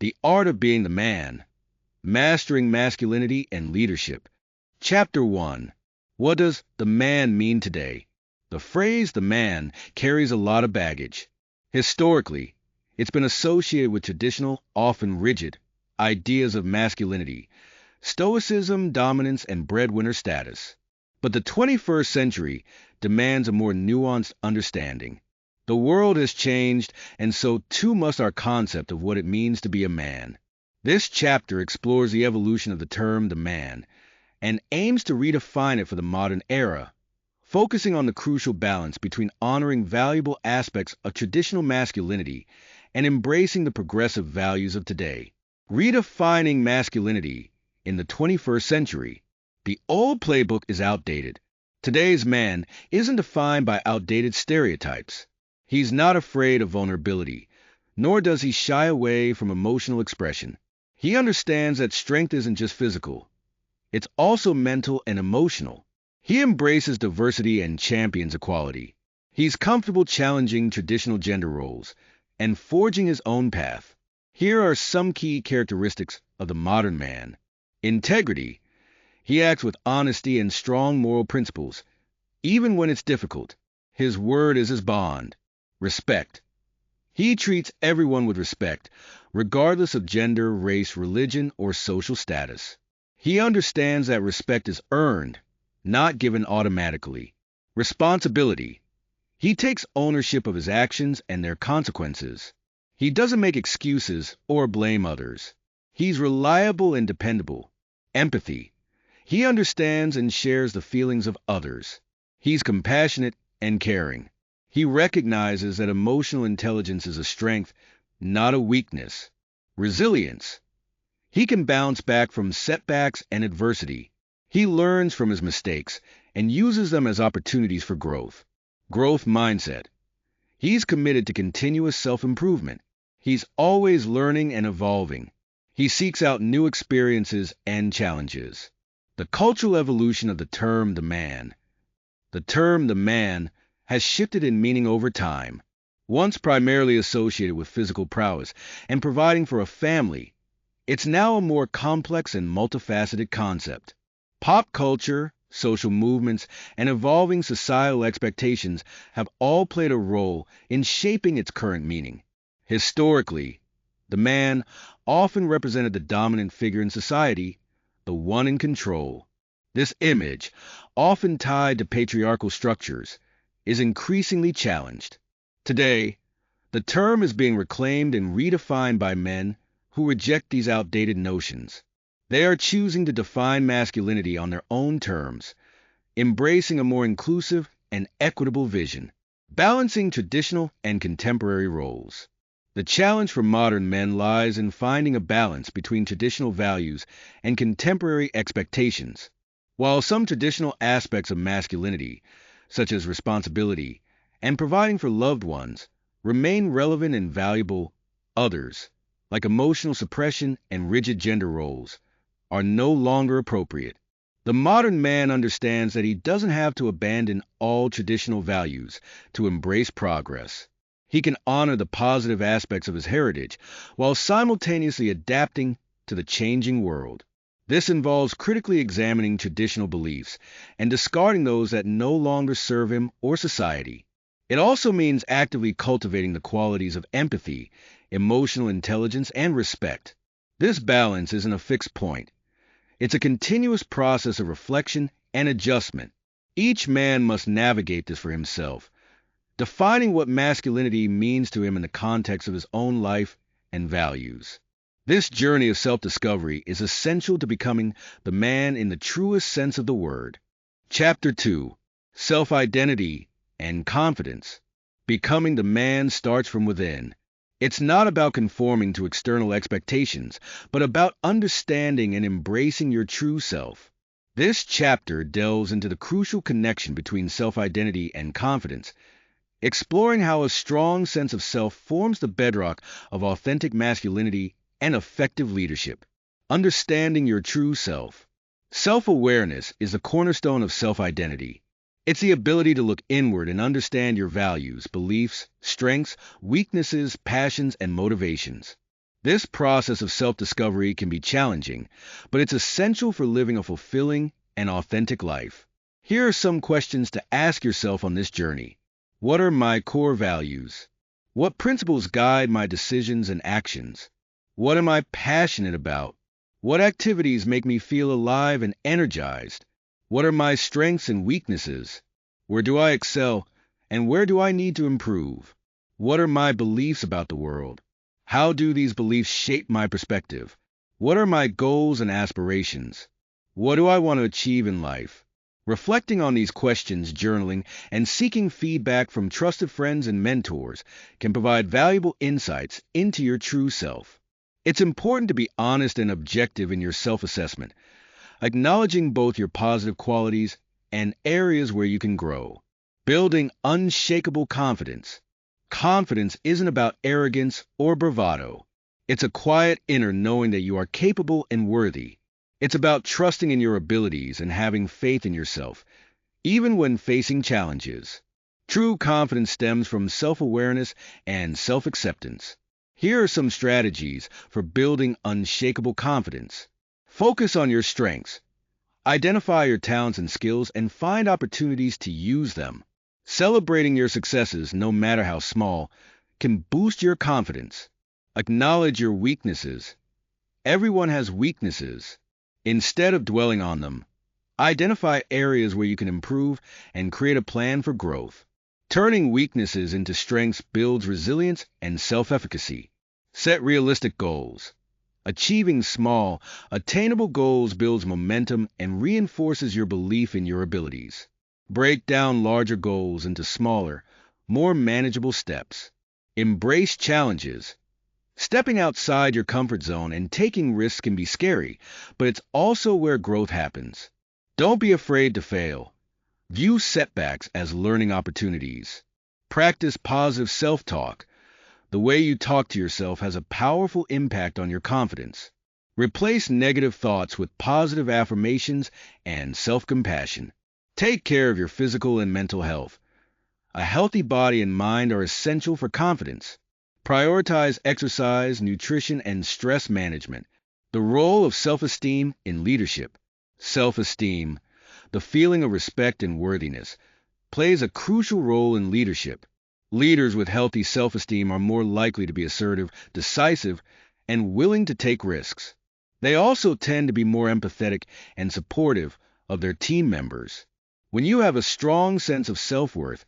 The Art of Being the Man, Mastering Masculinity and Leadership. Chapter 1. What does the man mean today? The phrase the man carries a lot of baggage. Historically, it's been associated with traditional, often rigid, ideas of masculinity, stoicism, dominance, and breadwinner status. But the 21st century demands a more nuanced understanding. The world has changed, and so too must our concept of what it means to be a man. This chapter explores the evolution of the term the man, and aims to redefine it for the modern era, focusing on the crucial balance between honoring valuable aspects of traditional masculinity and embracing the progressive values of today. Redefining masculinity in the 21st century. The old playbook is outdated. Today's man isn't defined by outdated stereotypes. He's not afraid of vulnerability, nor does he shy away from emotional expression. He understands that strength isn't just physical. It's also mental and emotional. He embraces diversity and champions equality. He's comfortable challenging traditional gender roles and forging his own path. Here are some key characteristics of the modern man. Integrity. He acts with honesty and strong moral principles, even when it's difficult. His word is his bond. Respect. He treats everyone with respect, regardless of gender, race, religion, or social status. He understands that respect is earned, not given automatically. Responsibility. He takes ownership of his actions and their consequences. He doesn't make excuses or blame others. He's reliable and dependable. Empathy. He understands and shares the feelings of others. He's compassionate and caring. He recognizes that emotional intelligence is a strength, not a weakness. Resilience. He can bounce back from setbacks and adversity. He learns from his mistakes and uses them as opportunities for growth. Growth mindset. He's committed to continuous self-improvement. He's always learning and evolving. He seeks out new experiences and challenges. The cultural evolution of the term the man. The term the man has shifted in meaning over time. Once primarily associated with physical prowess and providing for a family, it's now a more complex and multifaceted concept. Pop culture, social movements, and evolving societal expectations have all played a role in shaping its current meaning. Historically, the man often represented the dominant figure in society, the one in control. This image, often tied to patriarchal structures, is increasingly challenged. Today, the term is being reclaimed and redefined by men who reject these outdated notions. They are choosing to define masculinity on their own terms, embracing a more inclusive and equitable vision, balancing traditional and contemporary roles. The challenge for modern men lies in finding a balance between traditional values and contemporary expectations. While some traditional aspects of masculinity, such as responsibility and providing for loved ones, remain relevant and valuable, others, like emotional suppression and rigid gender roles, are no longer appropriate. The modern man understands that he doesn't have to abandon all traditional values to embrace progress. He can honor the positive aspects of his heritage while simultaneously adapting to the changing world. This involves critically examining traditional beliefs and discarding those that no longer serve him or society. It also means actively cultivating the qualities of empathy, emotional intelligence, and respect. This balance isn't a fixed point. It's a continuous process of reflection and adjustment. Each man must navigate this for himself, defining what masculinity means to him in the context of his own life and values. This journey of self-discovery is essential to becoming the man in the truest sense of the word. Chapter 2. Self-identity and confidence. Becoming the man starts from within. It's not about conforming to external expectations, but about understanding and embracing your true self. This chapter delves into the crucial connection between self-identity and confidence, exploring how a strong sense of self forms the bedrock of authentic masculinity and effective leadership. Understanding your true self. Self-awareness is the cornerstone of self-identity. It's the ability to look inward and understand your values, beliefs, strengths, weaknesses, passions, and motivations. This process of self-discovery can be challenging, but it's essential for living a fulfilling and authentic life. Here are some questions to ask yourself on this journey. What are my core values? What principles guide my decisions and actions? What am I passionate about? What activities make me feel alive and energized? What are my strengths and weaknesses? Where do I excel, and where do I need to improve? What are my beliefs about the world? How do these beliefs shape my perspective? What are my goals and aspirations? What do I want to achieve in life? Reflecting on these questions, journaling, and seeking feedback from trusted friends and mentors can provide valuable insights into your true self. It's important to be honest and objective in your self-assessment, acknowledging both your positive qualities and areas where you can grow. Building unshakable confidence. Confidence isn't about arrogance or bravado. It's a quiet inner knowing that you are capable and worthy. It's about trusting in your abilities and having faith in yourself, even when facing challenges. True confidence stems from self-awareness and self-acceptance. Here are some strategies for building unshakable confidence. Focus on your strengths. Identify your talents and skills and find opportunities to use them. Celebrating your successes, no matter how small, can boost your confidence. Acknowledge your weaknesses. Everyone has weaknesses. Instead of dwelling on them, identify areas where you can improve and create a plan for growth. Turning weaknesses into strengths builds resilience and self-efficacy. Set realistic goals. Achieving small, attainable goals builds momentum and reinforces your belief in your abilities. Break down larger goals into smaller, more manageable steps. Embrace challenges. Stepping outside your comfort zone and taking risks can be scary, but it's also where growth happens. Don't be afraid to fail. View setbacks as learning opportunities. Practice positive self-talk. The way you talk to yourself has a powerful impact on your confidence. Replace negative thoughts with positive affirmations and self-compassion. Take care of your physical and mental health. A healthy body and mind are essential for confidence. Prioritize exercise, nutrition, and stress management. The role of self-esteem in leadership. Self-esteem, the feeling of respect and worthiness, plays a crucial role in leadership. Leaders with healthy self-esteem are more likely to be assertive, decisive, and willing to take risks. They also tend to be more empathetic and supportive of their team members. When you have a strong sense of self-worth,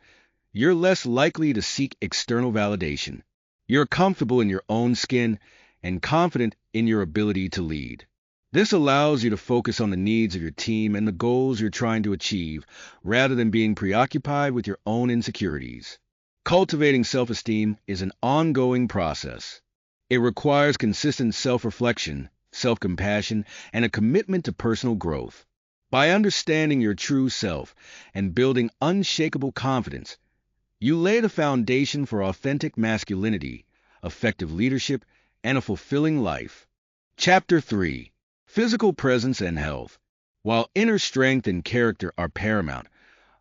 you're less likely to seek external validation. You're comfortable in your own skin and confident in your ability to lead. This allows you to focus on the needs of your team and the goals you're trying to achieve, rather than being preoccupied with your own insecurities. Cultivating self-esteem is an ongoing process. It requires consistent self-reflection, self-compassion, and a commitment to personal growth. By understanding your true self and building unshakable confidence, you lay the foundation for authentic masculinity, effective leadership, and a fulfilling life. Chapter 3. Physical Presence and Health. While inner strength and character are paramount,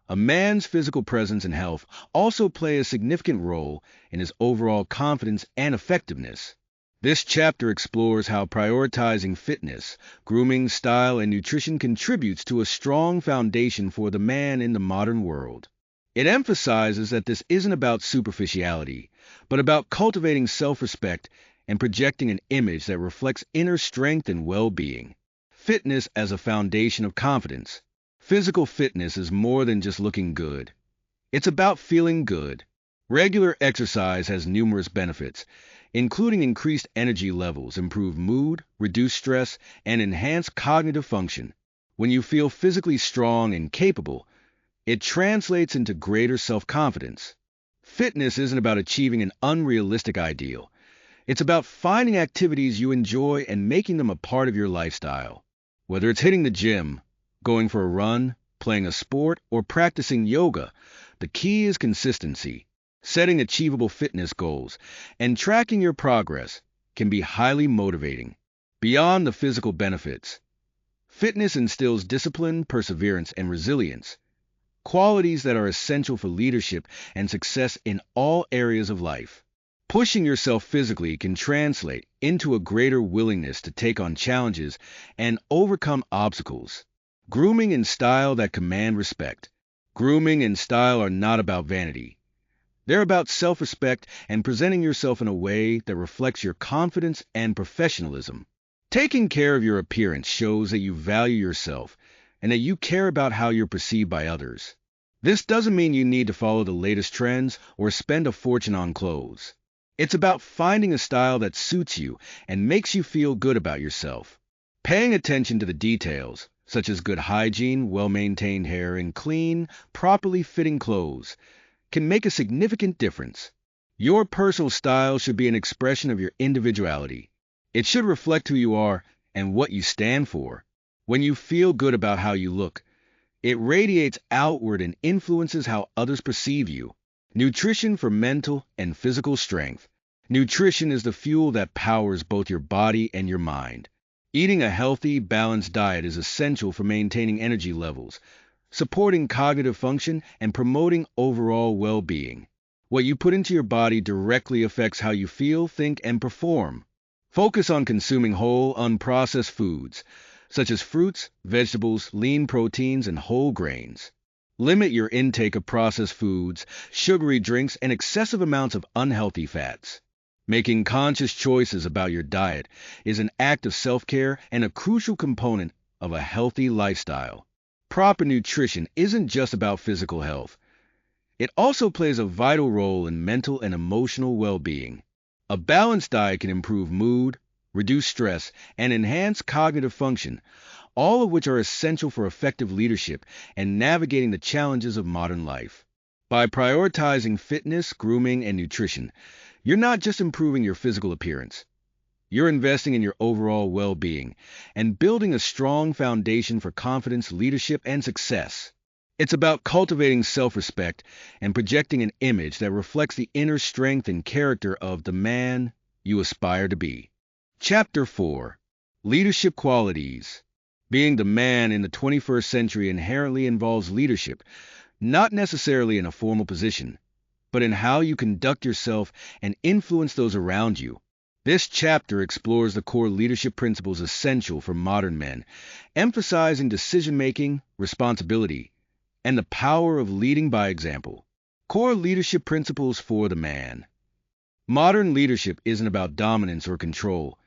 a man's physical presence and health also play a significant role in his overall confidence and effectiveness. This chapter explores how prioritizing fitness, grooming, style, and nutrition contributes to a strong foundation for the man in the modern world. It emphasizes that this isn't about superficiality, but about cultivating self-respect and projecting an image that reflects inner strength and well-being. Fitness as a foundation of confidence. Physical fitness is more than just looking good. It's about feeling good. Regular exercise has numerous benefits, including increased energy levels, improved mood, reduced stress, and enhanced cognitive function. When you feel physically strong and capable, it translates into greater self-confidence. Fitness isn't about achieving an unrealistic ideal. It's about finding activities you enjoy and making them a part of your lifestyle. Whether it's hitting the gym, going for a run, playing a sport, or practicing yoga, the key is consistency. Setting achievable fitness goals and tracking your progress can be highly motivating. Beyond the physical benefits, fitness instills discipline, perseverance, and resilience, qualities that are essential for leadership and success in all areas of life. Pushing yourself physically can translate into a greater willingness to take on challenges and overcome obstacles. Grooming and style that command respect. Grooming and style are not about vanity. They're about self-respect and presenting yourself in a way that reflects your confidence and professionalism. Taking care of your appearance shows that you value yourself and that you care about how you're perceived by others. This doesn't mean you need to follow the latest trends or spend a fortune on clothes. It's about finding a style that suits you and makes you feel good about yourself. Paying attention to the details, such as good hygiene, well-maintained hair, and clean, properly fitting clothes, can make a significant difference. Your personal style should be an expression of your individuality. It should reflect who you are and what you stand for. When you feel good about how you look, it radiates outward and influences how others perceive you. Nutrition for mental and physical strength. Nutrition is the fuel that powers both your body and your mind. Eating a healthy, balanced diet is essential for maintaining energy levels, supporting cognitive function, and promoting overall well-being. What you put into your body directly affects how you feel, think, and perform. Focus on consuming whole, unprocessed foods, such as fruits, vegetables, lean proteins, and whole grains. Limit your intake of processed foods, sugary drinks, and excessive amounts of unhealthy fats. Making conscious choices about your diet is an act of self-care and a crucial component of a healthy lifestyle. Proper nutrition isn't just about physical health. It also plays a vital role in mental and emotional well-being. A balanced diet can improve mood, reduce stress, and enhance cognitive function, all of which are essential for effective leadership and navigating the challenges of modern life. By prioritizing fitness, grooming, and nutrition, you're not just improving your physical appearance. You're investing in your overall well-being and building a strong foundation for confidence, leadership, and success. It's about cultivating self-respect and projecting an image that reflects the inner strength and character of the man you aspire to be. Chapter 4. Leadership Qualities. Being the man in the 21st century inherently involves leadership, not necessarily in a formal position, but in how you conduct yourself and influence those around you. This chapter explores the core leadership principles essential for modern men, emphasizing decision-making, responsibility, and the power of leading by example. Core leadership principles for the man. Modern leadership isn't about dominance or control.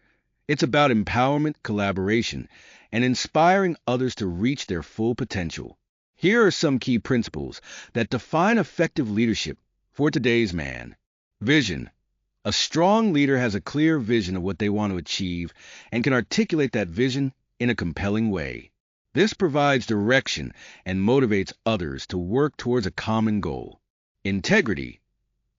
It's about empowerment, collaboration, and inspiring others to reach their full potential. Here are some key principles that define effective leadership for today's man. Vision. A strong leader has a clear vision of what they want to achieve and can articulate that vision in a compelling way. This provides direction and motivates others to work towards a common goal. Integrity.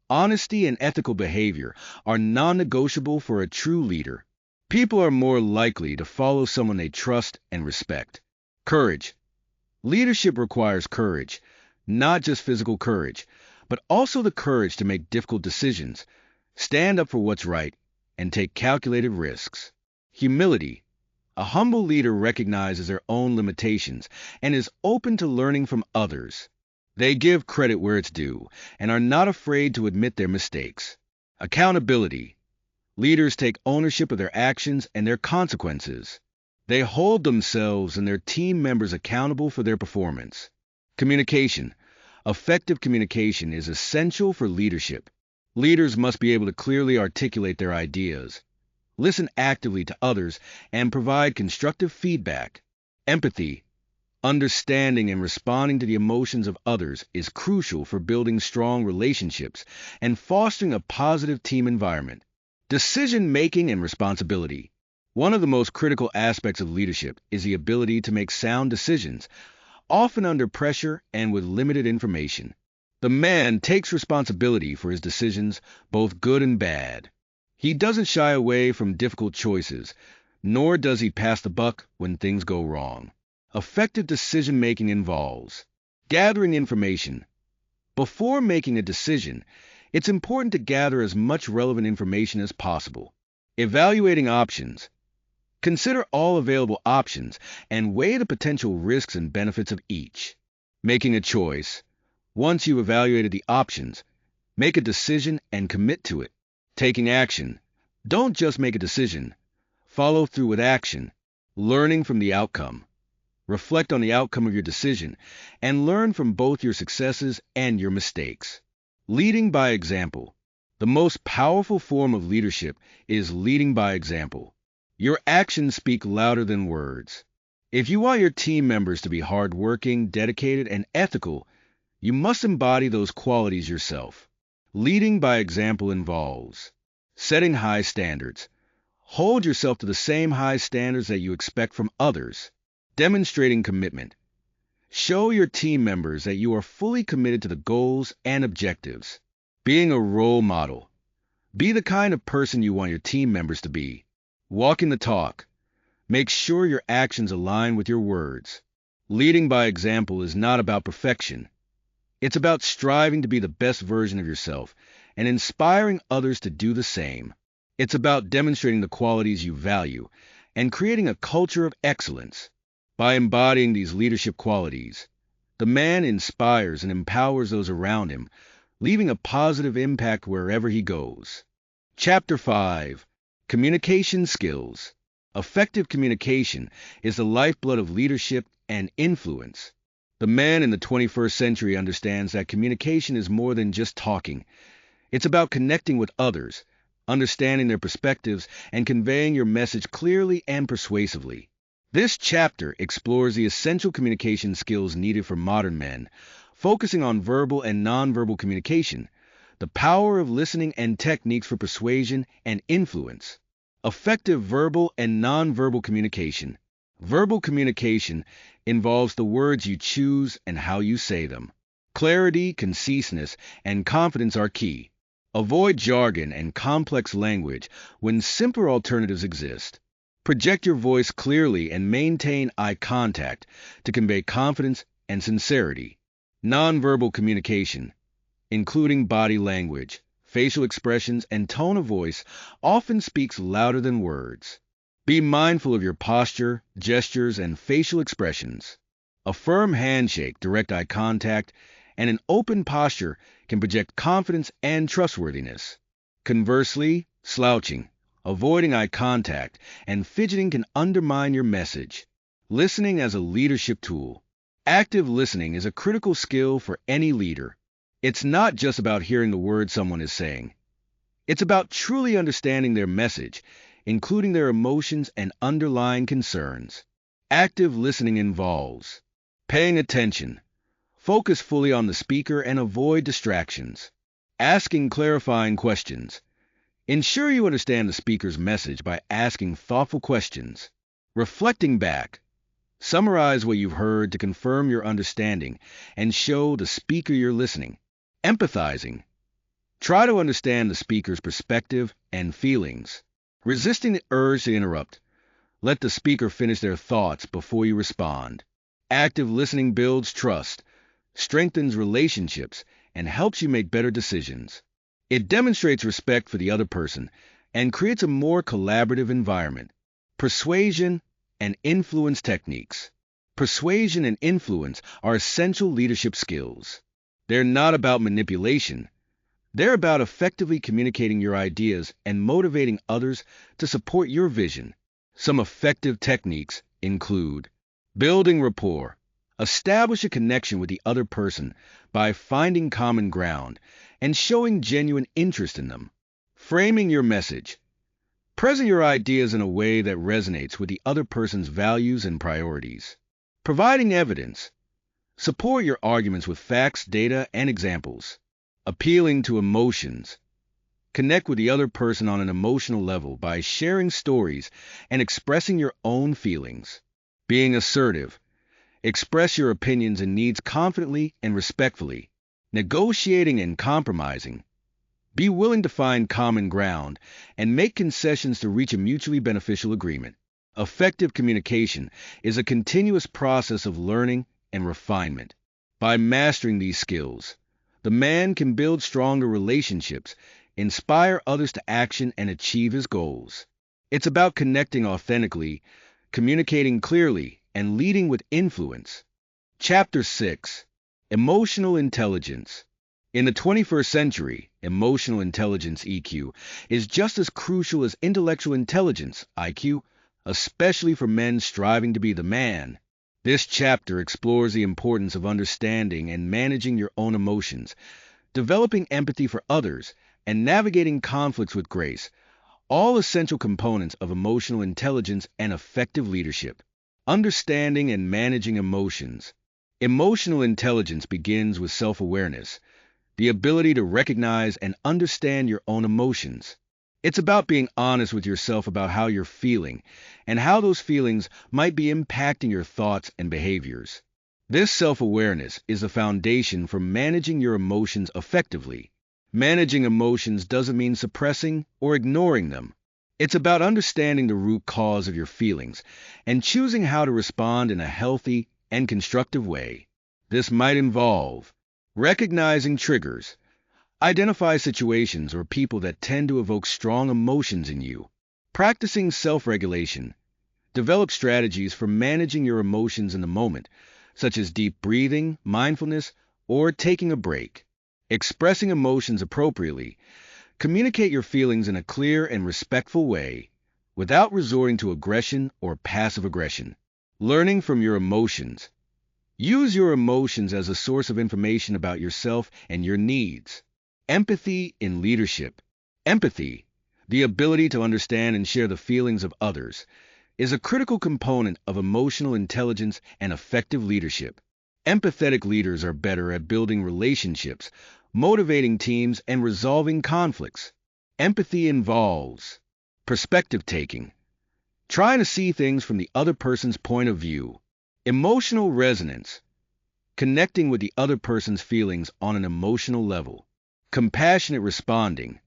Honesty and ethical behavior are non-negotiable for a true leader. People are more likely to follow someone they trust and respect. Courage. Leadership requires courage, not just physical courage, but also the courage to make difficult decisions, stand up for what's right, and take calculated risks. Humility. A humble leader recognizes their own limitations and is open to learning from others. They give credit where it's due and are not afraid to admit their mistakes. Accountability. Leaders take ownership of their actions and their consequences. They hold themselves and their team members accountable for their performance. Communication. Effective communication is essential for leadership. Leaders must be able to clearly articulate their ideas, listen actively to others, and provide constructive feedback. Empathy. Understanding and responding to the emotions of others is crucial for building strong relationships and fostering a positive team environment. Decision-making and responsibility. One of the most critical aspects of leadership is the ability to make sound decisions, often under pressure and with limited information. The man takes responsibility for his decisions, both good and bad. He doesn't shy away from difficult choices, nor does he pass the buck when things go wrong. Effective decision-making involves gathering information. Before making a decision, it's important to gather as much relevant information as possible. Evaluating options. Consider all available options and weigh the potential risks and benefits of each. Making a choice. Once you've evaluated the options, make a decision and commit to it. Taking action. Don't just make a decision. Follow through with action. Learning from the outcome. Reflect on the outcome of your decision and learn from both your successes and your mistakes. Leading by example. The most powerful form of leadership is leading by example. Your actions speak louder than words. If you want your team members to be hardworking, dedicated, and ethical, you must embody those qualities yourself. Leading by example involves setting high standards. Hold yourself to the same high standards that you expect from others. Demonstrating commitment. Show your team members that you are fully committed to the goals and objectives. Being a role model. Be the kind of person you want your team members to be. Walking the talk. Make sure your actions align with your words. Leading by example is not about perfection. It's about striving to be the best version of yourself and inspiring others to do the same. It's about demonstrating the qualities you value and creating a culture of excellence. By embodying these leadership qualities, the man inspires and empowers those around him, leaving a positive impact wherever he goes. Chapter 5. Communication Skills. Effective communication is the lifeblood of leadership and influence. The man in the 21st century understands that communication is more than just talking. It's about connecting with others, understanding their perspectives, and conveying your message clearly and persuasively. This chapter explores the essential communication skills needed for modern men, focusing on verbal and nonverbal communication, the power of listening, and techniques for persuasion and influence. Effective verbal and nonverbal communication. Verbal communication involves the words you choose and how you say them. Clarity, conciseness, and confidence are key. Avoid jargon and complex language when simpler alternatives exist. Project your voice clearly and maintain eye contact to convey confidence and sincerity. Nonverbal communication, including body language, facial expressions, and tone of voice, often speaks louder than words. Be mindful of your posture, gestures, and facial expressions. A firm handshake, direct eye contact, and an open posture can project confidence and trustworthiness. Conversely, slouching, avoiding eye contact, and fidgeting can undermine your message. Listening as a leadership tool. Active listening is a critical skill for any leader. It's not just about hearing the words someone is saying. It's about truly understanding their message, including their emotions and underlying concerns. Active listening involves paying attention. Focus fully on the speaker and avoid distractions. Asking clarifying questions. Ensure you understand the speaker's message by asking thoughtful questions. Reflecting back. Summarize what you've heard to confirm your understanding and show the speaker you're listening. Empathizing. Try to understand the speaker's perspective and feelings. Resisting the urge to interrupt. Let the speaker finish their thoughts before you respond. Active listening builds trust, strengthens relationships, and helps you make better decisions. It demonstrates respect for the other person and creates a more collaborative environment. Persuasion and influence techniques. Persuasion and influence are essential leadership skills. They're not about manipulation. They're about effectively communicating your ideas and motivating others to support your vision. Some effective techniques include building rapport. Establish a connection with the other person by finding common ground and showing genuine interest in them. Framing your message. Present your ideas in a way that resonates with the other person's values and priorities. Providing evidence. Support your arguments with facts, data, and examples. Appealing to emotions. Connect with the other person on an emotional level by sharing stories and expressing your own feelings. Being assertive. Express your opinions and needs confidently and respectfully. Negotiating and compromising. Be willing to find common ground and make concessions to reach a mutually beneficial agreement. Effective communication is a continuous process of learning and refinement. By mastering these skills, the man can build stronger relationships, inspire others to action, and achieve his goals. It's about connecting authentically, communicating clearly, and leading with influence. Chapter 6. Emotional Intelligence. In the 21st century, emotional intelligence (EQ) is just as crucial as intellectual intelligence (IQ), especially for men striving to be the man. This chapter explores the importance of understanding and managing your own emotions, developing empathy for others, and navigating conflicts with grace, all essential components of emotional intelligence and effective leadership. Understanding and managing emotions. Emotional intelligence begins with self-awareness, the ability to recognize and understand your own emotions. It's about being honest with yourself about how you're feeling and how those feelings might be impacting your thoughts and behaviors. This self-awareness is the foundation for managing your emotions effectively. Managing emotions doesn't mean suppressing or ignoring them. It's about understanding the root cause of your feelings and choosing how to respond in a healthy and constructive way. This might involve recognizing triggers. Identify situations or people that tend to evoke strong emotions in you. Practicing self-regulation. Develop strategies for managing your emotions in the moment, such as deep breathing, mindfulness, or taking a break. Expressing emotions appropriately. Communicate your feelings in a clear and respectful way, without resorting to aggression or passive aggression. Learning from your emotions. Use your emotions as a source of information about yourself and your needs. Empathy in leadership. Empathy, the ability to understand and share the feelings of others, is a critical component of emotional intelligence and effective leadership. Empathetic leaders are better at building relationships, motivating teams, and resolving conflicts. Empathy involves perspective taking, trying to see things from the other person's point of view. Emotional resonance, connecting with the other person's feelings on an emotional level. Compassionate responding,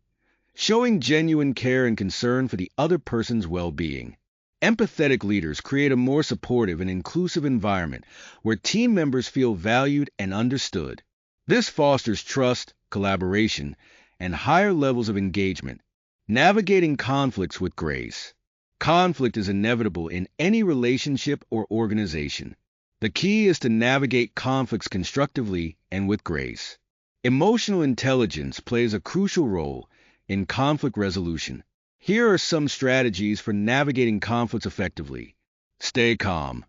showing genuine care and concern for the other person's well-being. Empathetic leaders create a more supportive and inclusive environment where team members feel valued and understood. This fosters trust, collaboration, and higher levels of engagement. Navigating conflicts with grace. Conflict is inevitable in any relationship or organization. The key is to navigate conflicts constructively and with grace. Emotional intelligence plays a crucial role in conflict resolution. Here are some strategies for navigating conflicts effectively. Stay calm.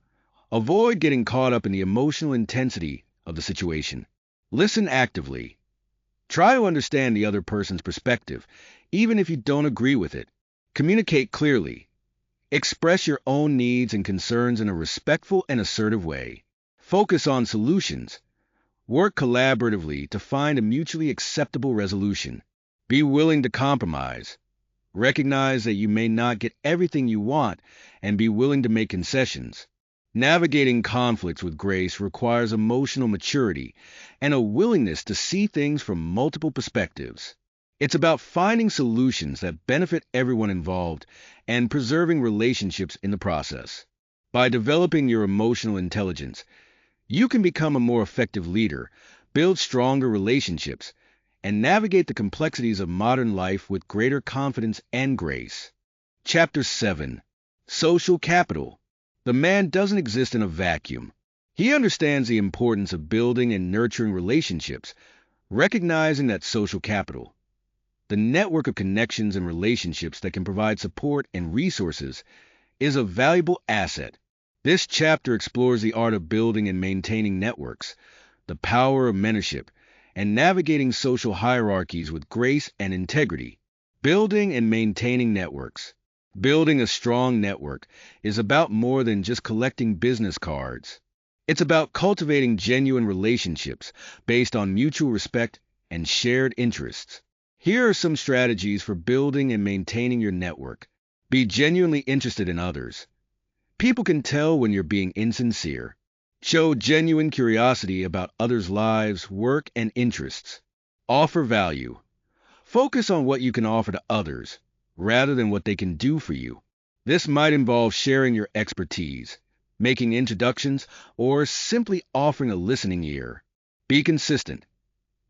Avoid getting caught up in the emotional intensity of the situation. Listen actively. Try to understand the other person's perspective, even if you don't agree with it. Communicate clearly. Express your own needs and concerns in a respectful and assertive way. Focus on solutions. Work collaboratively to find a mutually acceptable resolution. Be willing to compromise. Recognize that you may not get everything you want and be willing to make concessions. Navigating conflicts with grace requires emotional maturity and a willingness to see things from multiple perspectives. It's about finding solutions that benefit everyone involved and preserving relationships in the process. By developing your emotional intelligence, you can become a more effective leader, build stronger relationships, and navigate the complexities of modern life with greater confidence and grace. Chapter 7. Social Capital. The man doesn't exist in a vacuum. He understands the importance of building and nurturing relationships, recognizing that social capital, the network of connections and relationships that can provide support and resources, is a valuable asset. This chapter explores the art of building and maintaining networks, the power of mentorship, and navigating social hierarchies with grace and integrity. Building and maintaining networks. Building a strong network is about more than just collecting business cards. It's about cultivating genuine relationships based on mutual respect and shared interests. Here are some strategies for building and maintaining your network. Be genuinely interested in others. People can tell when you're being insincere. Show genuine curiosity about others' lives, work, and interests. Offer value. Focus on what you can offer to others, rather than what they can do for you. This might involve sharing your expertise, making introductions, or simply offering a listening ear. Be consistent.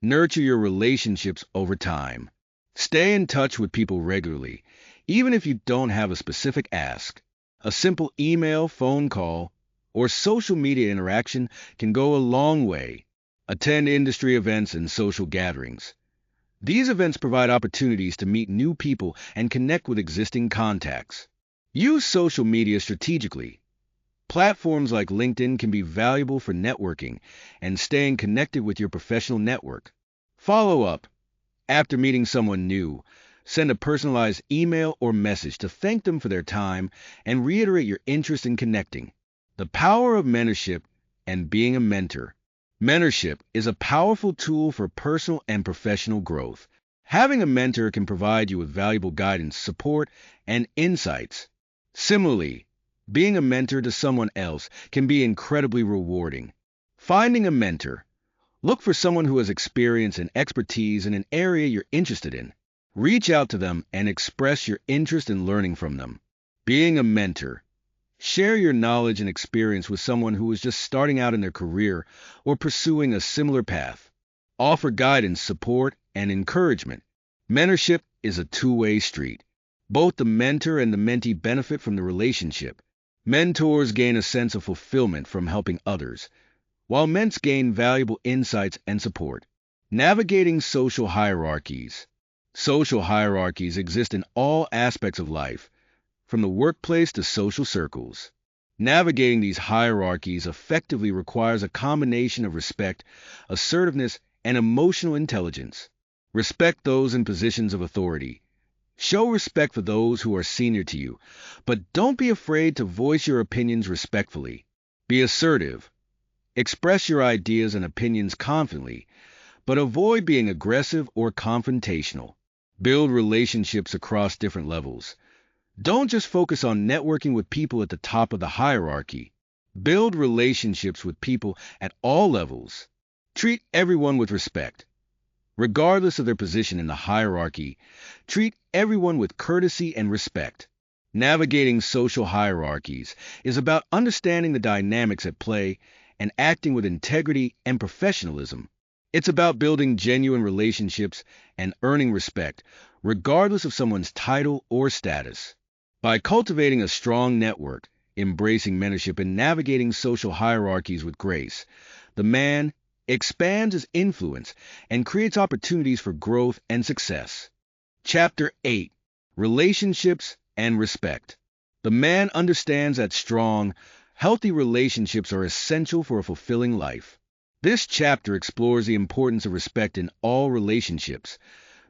Nurture your relationships over time. Stay in touch with people regularly, even if you don't have a specific ask. A simple email, phone call, or social media interaction can go a long way. Attend industry events and social gatherings. These events provide opportunities to meet new people and connect with existing contacts. Use social media strategically. Platforms like LinkedIn can be valuable for networking and staying connected with your professional network. Follow up. After meeting someone new, send a personalized email or message to thank them for their time and reiterate your interest in connecting. The power of mentorship and being a mentor. Mentorship is a powerful tool for personal and professional growth. Having a mentor can provide you with valuable guidance, support, and insights. Similarly, being a mentor to someone else can be incredibly rewarding. Finding a mentor. Look for someone who has experience and expertise in an area you're interested in. Reach out to them and express your interest in learning from them. Being a mentor. Share your knowledge and experience with someone who is just starting out in their career or pursuing a similar path. Offer guidance, support, and encouragement. Mentorship is a two-way street. Both the mentor and the mentee benefit from the relationship. Mentors gain a sense of fulfillment from helping others, while ments gain valuable insights and support. Navigating social hierarchies. Social hierarchies exist in all aspects of life, from the workplace to social circles. Navigating these hierarchies effectively requires a combination of respect, assertiveness, and emotional intelligence. Respect those in positions of authority. Show respect for those who are senior to you, but don't be afraid to voice your opinions respectfully. Be assertive. Express your ideas and opinions confidently, but avoid being aggressive or confrontational. Build relationships across different levels. Don't just focus on networking with people at the top of the hierarchy. Build relationships with people at all levels. Treat everyone with respect. Regardless of their position in the hierarchy, treat everyone with courtesy and respect. Navigating social hierarchies is about understanding the dynamics at play and acting with integrity and professionalism. It's about building genuine relationships and earning respect, regardless of someone's title or status. By cultivating a strong network, embracing mentorship, and navigating social hierarchies with grace, the man expands his influence and creates opportunities for growth and success. Chapter 8. Relationships and Respect. The man understands that strong, healthy relationships are essential for a fulfilling life. This chapter explores the importance of respect in all relationships,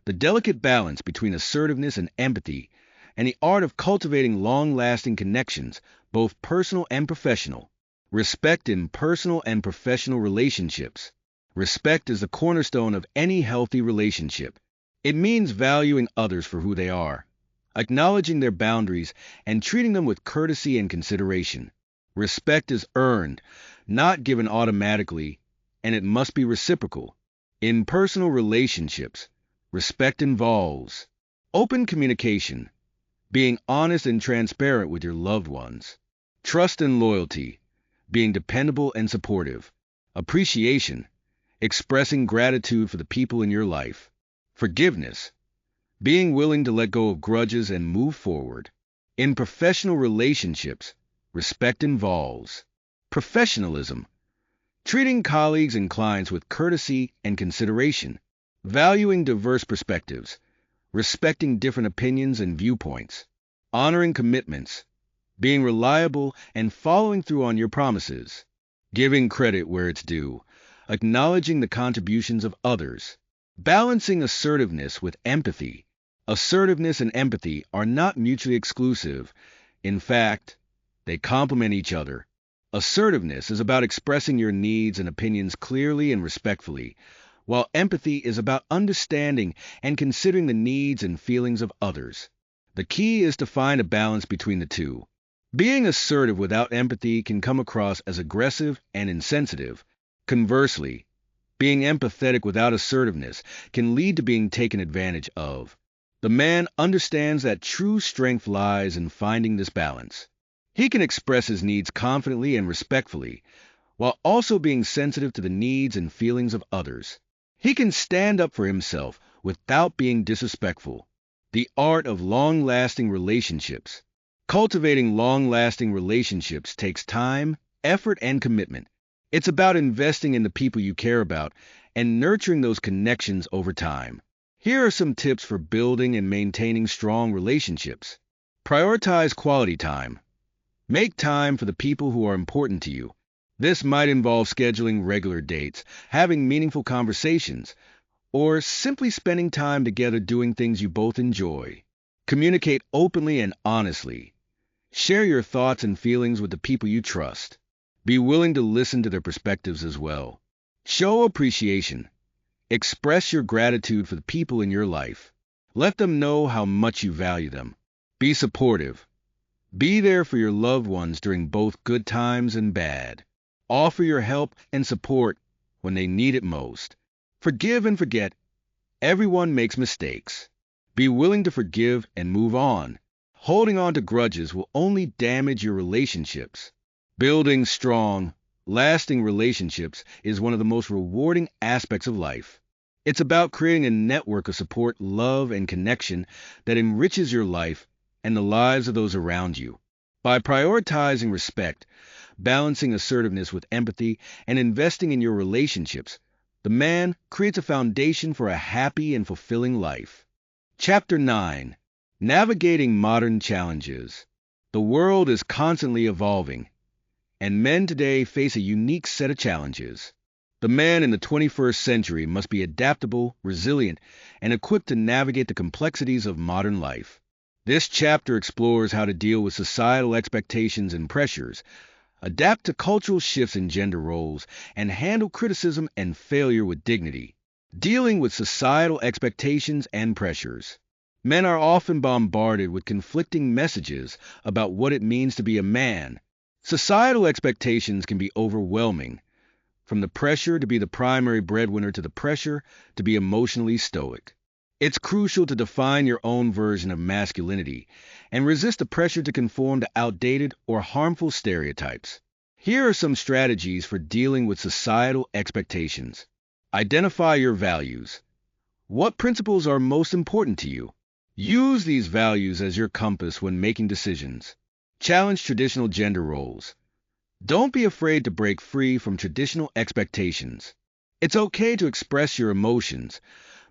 the delicate balance between assertiveness and empathy, and the art of cultivating long-lasting connections, both personal and professional. Respect in personal and professional relationships. Respect is the cornerstone of any healthy relationship. It means valuing others for who they are, acknowledging their boundaries, and treating them with courtesy and consideration. Respect is earned, not given automatically, and it must be reciprocal. In personal relationships, respect involves open communication, being honest and transparent with your loved ones, trust and loyalty, being dependable and supportive, appreciation, expressing gratitude for the people in your life, forgiveness, being willing to let go of grudges and move forward. In professional relationships, respect involves professionalism, treating colleagues and clients with courtesy and consideration, valuing diverse perspectives, respecting different opinions and viewpoints, honoring commitments, being reliable and following through on your promises, giving credit where it's due, acknowledging the contributions of others, balancing assertiveness with empathy. Assertiveness and empathy are not mutually exclusive. In fact, they complement each other. Assertiveness is about expressing your needs and opinions clearly and respectfully, while empathy is about understanding and considering the needs and feelings of others. The key is to find a balance between the two. Being assertive without empathy can come across as aggressive and insensitive. Conversely, being empathetic without assertiveness can lead to being taken advantage of. The man understands that true strength lies in finding this balance. He can express his needs confidently and respectfully, while also being sensitive to the needs and feelings of others. He can stand up for himself without being disrespectful. The art of long-lasting relationships. Cultivating long-lasting relationships takes time, effort, and commitment. It's about investing in the people you care about and nurturing those connections over time. Here are some tips for building and maintaining strong relationships. Prioritize quality time. Make time for the people who are important to you. This might involve scheduling regular dates, having meaningful conversations, or simply spending time together doing things you both enjoy. Communicate openly and honestly. Share your thoughts and feelings with the people you trust. Be willing to listen to their perspectives as well. Show appreciation. Express your gratitude for the people in your life. Let them know how much you value them. Be supportive. Be there for your loved ones during both good times and bad. Offer your help and support when they need it most. Forgive and forget. Everyone makes mistakes. Be willing to forgive and move on. Holding on to grudges will only damage your relationships. Building strong, lasting relationships is one of the most rewarding aspects of life. It's about creating a network of support, love, and connection that enriches your life and the lives of those around you. By prioritizing respect, balancing assertiveness with empathy, and investing in your relationships, the man creates a foundation for a happy and fulfilling life. Chapter 9. Navigating Modern Challenges. The world is constantly evolving, and men today face a unique set of challenges. The man in the 21st century must be adaptable, resilient, and equipped to navigate the complexities of modern life. This chapter explores how to deal with societal expectations and pressures, adapt to cultural shifts in gender roles, and handle criticism and failure with dignity. Dealing with societal expectations and pressures. Men are often bombarded with conflicting messages about what it means to be a man. Societal expectations can be overwhelming, from the pressure to be the primary breadwinner to the pressure to be emotionally stoic. It's crucial to define your own version of masculinity and resist the pressure to conform to outdated or harmful stereotypes. Here are some strategies for dealing with societal expectations. Identify your values. What principles are most important to you? Use these values as your compass when making decisions. Challenge traditional gender roles. Don't be afraid to break free from traditional expectations. It's okay to express your emotions,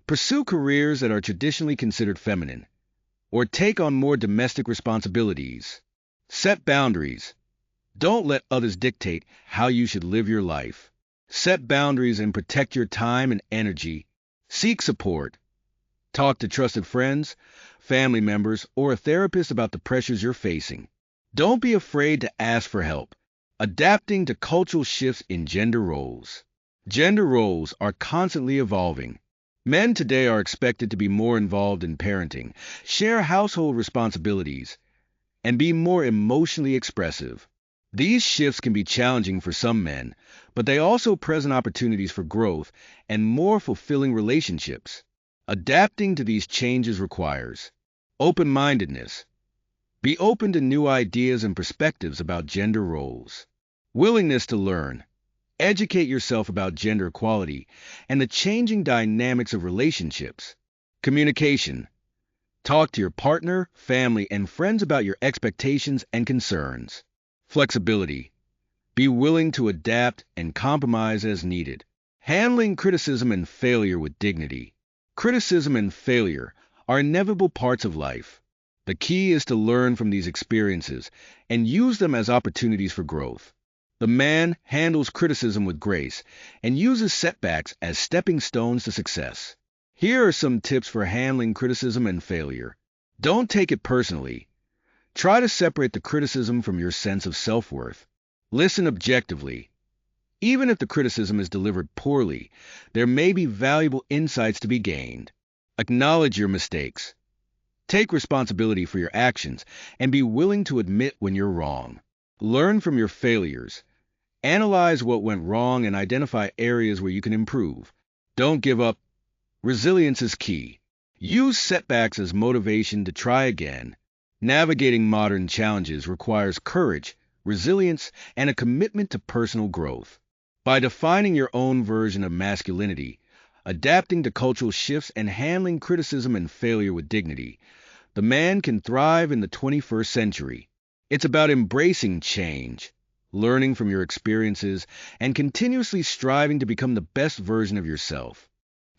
pursue careers that are traditionally considered feminine, or take on more domestic responsibilities. Set boundaries. Don't let others dictate how you should live your life. Set boundaries and protect your time and energy. Seek support. Talk to trusted friends, family members, or a therapist about the pressures you're facing. Don't be afraid to ask for help. Adapting to cultural shifts in gender roles. Gender roles are constantly evolving. Men today are expected to be more involved in parenting, share household responsibilities, and be more emotionally expressive. These shifts can be challenging for some men, but they also present opportunities for growth and more fulfilling relationships. Adapting to these changes requires open-mindedness. Be open to new ideas and perspectives about gender roles. Willingness to learn. Educate yourself about gender equality and the changing dynamics of relationships. Communication. Talk to your partner, family, and friends about your expectations and concerns. Flexibility. Be willing to adapt and compromise as needed. Handling criticism and failure with dignity. Criticism and failure are inevitable parts of life. The key is to learn from these experiences and use them as opportunities for growth. The man handles criticism with grace and uses setbacks as stepping stones to success. Here are some tips for handling criticism and failure. Don't take it personally. Try to separate the criticism from your sense of self-worth. Listen objectively. Even if the criticism is delivered poorly, there may be valuable insights to be gained. Acknowledge your mistakes. Take responsibility for your actions and be willing to admit when you're wrong. Learn from your failures. Analyze what went wrong and identify areas where you can improve. Don't give up. Resilience is key. Use setbacks as motivation to try again. Navigating modern challenges requires courage, resilience, and a commitment to personal growth. By defining your own version of masculinity, adapting to cultural shifts, and handling criticism and failure with dignity, the man can thrive in the 21st century. It's about embracing change, learning from your experiences, and continuously striving to become the best version of yourself.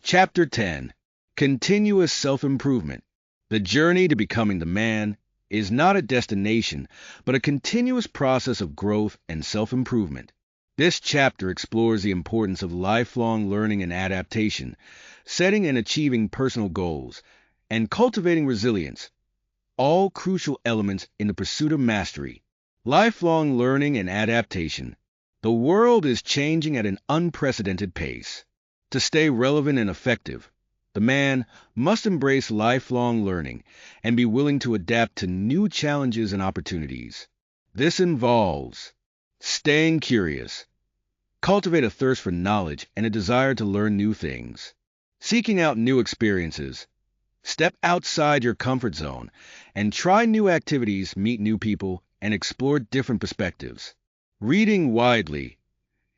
Chapter 10. Continuous Self-Improvement. The journey to becoming the man is not a destination, but a continuous process of growth and self-improvement. This chapter explores the importance of lifelong learning and adaptation, setting and achieving personal goals, and cultivating resilience, all crucial elements in the pursuit of mastery. Lifelong learning and adaptation. The world is changing at an unprecedented pace. To stay relevant and effective, the man must embrace lifelong learning and be willing to adapt to new challenges and opportunities. This involves staying curious. Cultivate a thirst for knowledge and a desire to learn new things. Seeking out new experiences. Step outside your comfort zone and try new activities, meet new people, and explore different perspectives. Reading widely.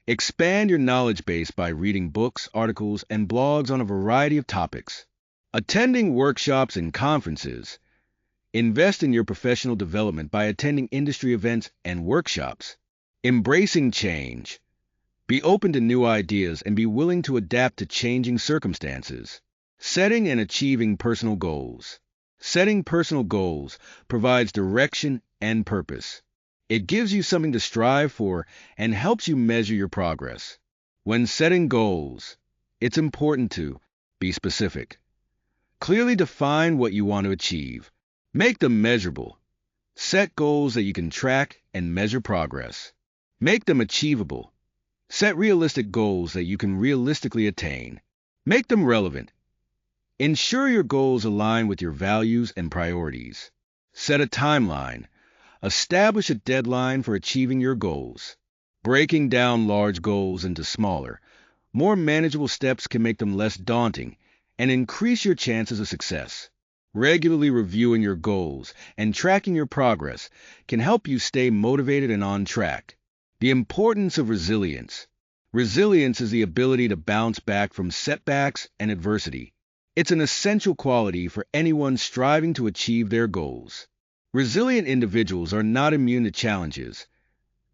Expand your knowledge base by reading books, articles, and blogs on a variety of topics. Attending workshops and conferences. Invest in your professional development by attending industry events and workshops. Embracing change. Be open to new ideas and be willing to adapt to changing circumstances. Setting and achieving personal goals. Setting personal goals provides direction and purpose. It gives you something to strive for and helps you measure your progress. When setting goals, it's important to be specific. Clearly define what you want to achieve. Make them measurable. Set goals that you can track and measure progress. Make them achievable. Set realistic goals that you can realistically attain. Make them relevant. Ensure your goals align with your values and priorities. Set a timeline. Establish a deadline for achieving your goals. Breaking down large goals into smaller, more manageable steps can make them less daunting and increase your chances of success. Regularly reviewing your goals and tracking your progress can help you stay motivated and on track. The importance of resilience. Resilience is the ability to bounce back from setbacks and adversity. It's an essential quality for anyone striving to achieve their goals. Resilient individuals are not immune to challenges.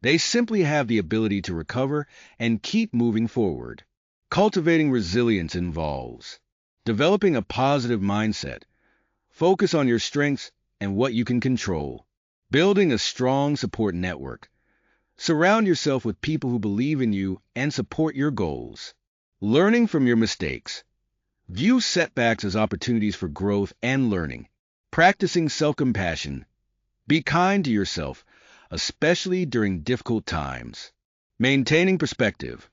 They simply have the ability to recover and keep moving forward. Cultivating resilience involves developing a positive mindset. Focus on your strengths and what you can control. Building a strong support network. Surround yourself with people who believe in you and support your goals. Learning from your mistakes. View setbacks as opportunities for growth and learning. Practicing self-compassion. Be kind to yourself, especially during difficult times. Maintaining perspective.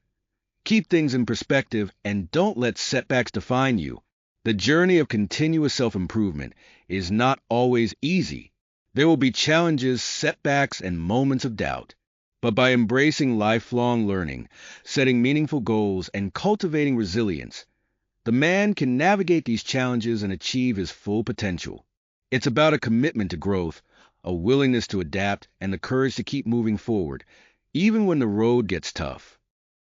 Keep things in perspective and don't let setbacks define you. The journey of continuous self-improvement is not always easy. There will be challenges, setbacks, and moments of doubt. But by embracing lifelong learning, setting meaningful goals, and cultivating resilience, the man can navigate these challenges and achieve his full potential. It's about a commitment to growth, a willingness to adapt, and the courage to keep moving forward, even when the road gets tough.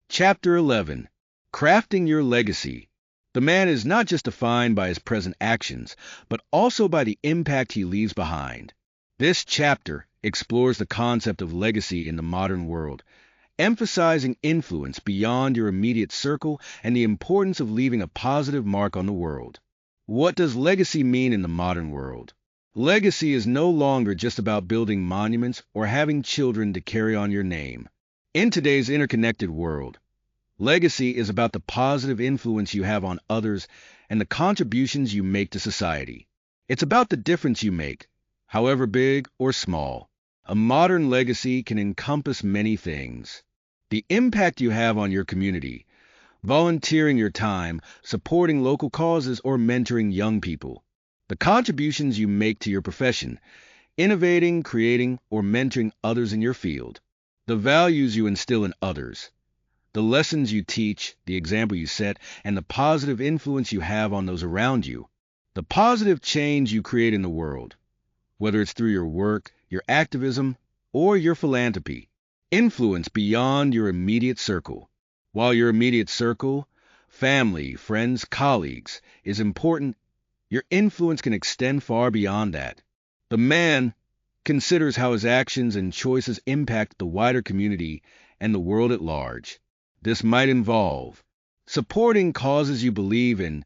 Chapter 11. Crafting Your Legacy. The man is not just defined by his present actions, but also by the impact he leaves behind. This chapter explores the concept of legacy in the modern world, emphasizing influence beyond your immediate circle and the importance of leaving a positive mark on the world. What does legacy mean in the modern world? Legacy is no longer just about building monuments or having children to carry on your name. In today's interconnected world, legacy is about the positive influence you have on others and the contributions you make to society. It's about the difference you make, however big or small. A modern legacy can encompass many things. The impact you have on your community, volunteering your time, supporting local causes, or mentoring young people. The contributions you make to your profession, innovating, creating, or mentoring others in your field. The values you instill in others. The lessons you teach, the example you set, and the positive influence you have on those around you. The positive change you create in the world, whether it's through your work, your activism, or your philanthropy. Influence beyond your immediate circle. While your immediate circle, family, friends, colleagues, is important, your influence can extend far beyond that. The man considers how his actions and choices impact the wider community and the world at large. This might involve supporting causes you believe in,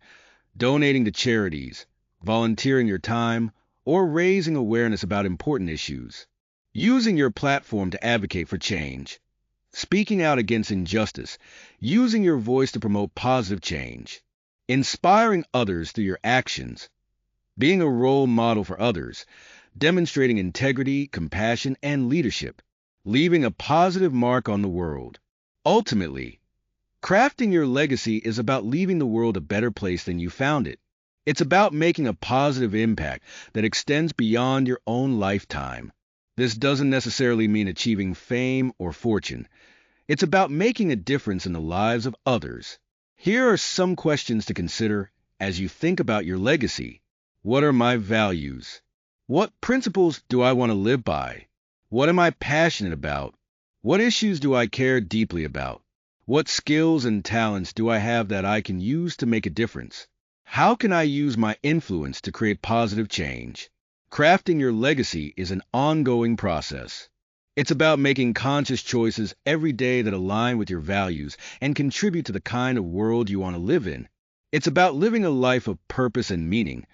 donating to charities, volunteering your time, or raising awareness about important issues. Using your platform to advocate for change. Speaking out against injustice, using your voice to promote positive change. Inspiring others through your actions. Being a role model for others, demonstrating integrity, compassion, and leadership. Leaving a positive mark on the world. Ultimately, crafting your legacy is about leaving the world a better place than you found it. It's about making a positive impact that extends beyond your own lifetime. This doesn't necessarily mean achieving fame or fortune. It's about making a difference in the lives of others. Here are some questions to consider as you think about your legacy. What are my values? What principles do I want to live by? What am I passionate about? What issues do I care deeply about? What skills and talents do I have that I can use to make a difference? How can I use my influence to create positive change? Crafting your legacy is an ongoing process. It's about making conscious choices every day that align with your values and contribute to the kind of world you want to live in. It's about living a life of purpose and meaning,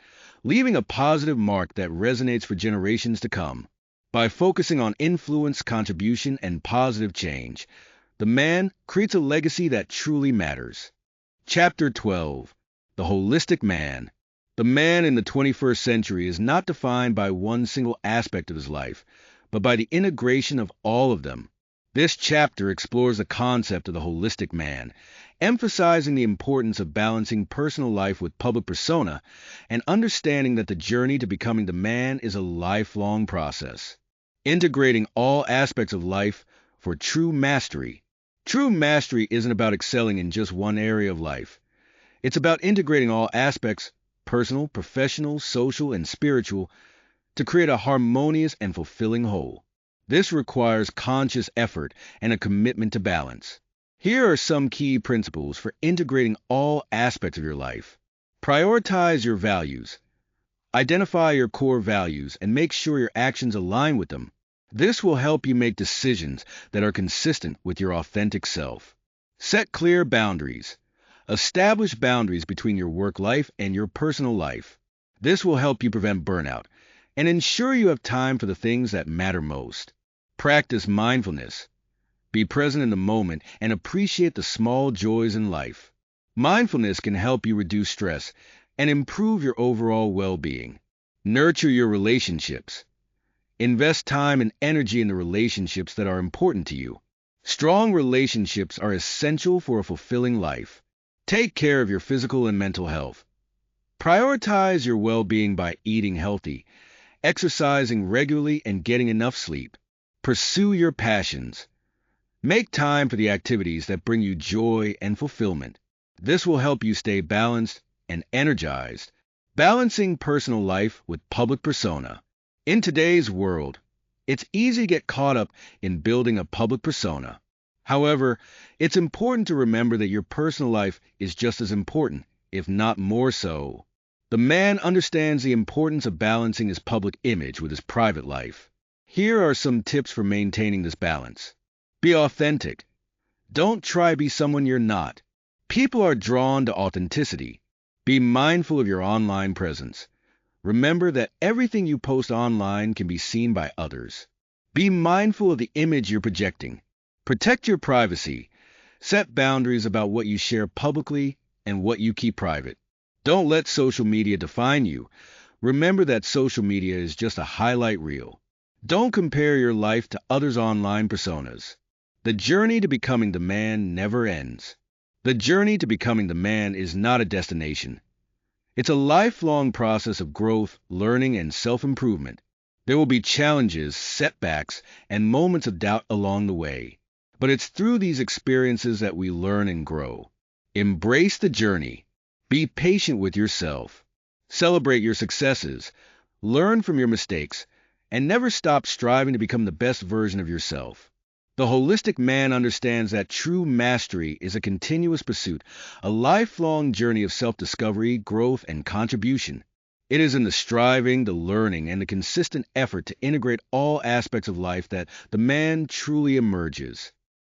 leaving a positive mark that resonates for generations to come. By focusing on influence, contribution, and positive change, the man creates a legacy that truly matters. Chapter 12. The Holistic Man. The man in the 21st century is not defined by one single aspect of his life, but by the integration of all of them. This chapter explores the concept of the holistic man, emphasizing the importance of balancing personal life with public persona and understanding that the journey to becoming the man is a lifelong process. Integrating all aspects of life for true mastery. True mastery isn't about excelling in just one area of life. It's about integrating all aspects, personal, professional, social, and spiritual, to create a harmonious and fulfilling whole. This requires conscious effort and a commitment to balance. Here are some key principles for integrating all aspects of your life. Prioritize your values. Identify your core values and make sure your actions align with them. This will help you make decisions that are consistent with your authentic self. Set clear boundaries. Establish boundaries between your work life and your personal life. This will help you prevent burnout and ensure you have time for the things that matter most. Practice mindfulness. Be present in the moment and appreciate the small joys in life. Mindfulness can help you reduce stress and improve your overall well-being. Nurture your relationships. Invest time and energy in the relationships that are important to you. Strong relationships are essential for a fulfilling life. Take care of your physical and mental health. Prioritize your well-being by eating healthy, exercising regularly, and getting enough sleep. Pursue your passions. Make time for the activities that bring you joy and fulfillment. This will help you stay balanced and energized. Balancing personal life with public persona. In today's world, it's easy to get caught up in building a public persona. However, it's important to remember that your personal life is just as important, if not more so. The man understands the importance of balancing his public image with his private life. Here are some tips for maintaining this balance. Be authentic. Don't try to be someone you're not. People are drawn to authenticity. Be mindful of your online presence. Remember that everything you post online can be seen by others. Be mindful of the image you're projecting. Protect your privacy. Set boundaries about what you share publicly and what you keep private. Don't let social media define you. Remember that social media is just a highlight reel. Don't compare your life to others' online personas. The journey to becoming the man never ends. The journey to becoming the man is not a destination. It's a lifelong process of growth, learning, and self-improvement. There will be challenges, setbacks, and moments of doubt along the way. But it's through these experiences that we learn and grow. Embrace the journey. Be patient with yourself. Celebrate your successes. Learn from your mistakes. And never stop striving to become the best version of yourself. The holistic man understands that true mastery is a continuous pursuit, a lifelong journey of self-discovery, growth, and contribution. It is in the striving, the learning, and the consistent effort to integrate all aspects of life that the man truly emerges.